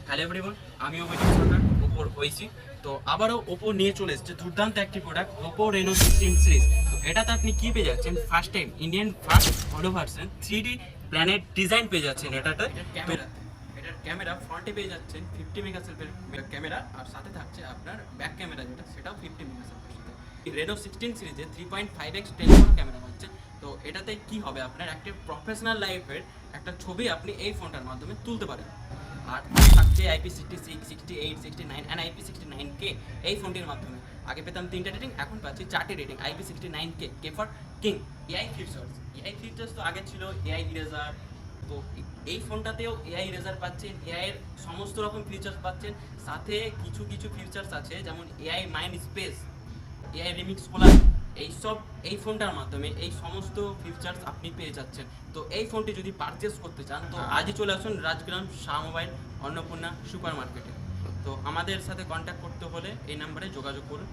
Hello everyone, আমি অভিজিৎ সরকার, ওপোর ওইসি। তো আবারও ওপো নিয়ে চলে এসেছে দুর্দান্ত একটি প্রোডাক্ট, ওপো রেনো 16 সিরিজ। তো এটাতে আপনি কি পেয়ে যাচ্ছেন? First time Indian first auto version 3D planet design পেয়ে যাচ্ছেন। এটার ক্যামেরা ফ্রন্টে পেয়ে যাচ্ছেন 50 মেগাপিক্সেলের ক্যামেরা, আর সাথে থাকছে আপনার ব্যাক ক্যামেরা যেটা সেটাও 50 মেগাপিক্সেলের সাথে। রেনো 16 সিরিজে 3.5x টেলিফোন ক্যামেরা হচ্ছে। তো এটাতে কি হবে, আপনার একটা প্রফেশনাল লাইফের একটা ছবি আপনি এই ফোনটার মাধ্যমে তুলতে পারেন। আর থাকছে IP66, 68, 69 অ্যান্ড IP69K এই ফোনটির মাধ্যমে। আগে পেতাম 3টে রেটিং, এখন পাচ্ছি 4টে rating. IP69K K for king. AI features তো আগে ছিল এআই ইরেজার, তো এই ফোনটাতেও এআই ইরেজার পাচ্ছেন, এআই এর সমস্ত রকম ফিচার্স পাচ্ছেন। সাথে কিছু কিছু ফিচার্স আছে যেমন AI mind space, AI remix কোলার, এইসব এই ফোনটার মাধ্যমে এই সমস্ত ফিচার্স আপনি পেয়ে যাচ্ছেন। তো এই ফোনটি যদি পারচেস করতে চান তো আজই চলে আসুন রাজগ্রাম শাহ মোবাইল অন্নপূর্ণা সুপার মার্কেটে। তো আমাদের সাথে কন্ট্যাক্ট করতে হলে এই নাম্বারে যোগাযোগ করুন।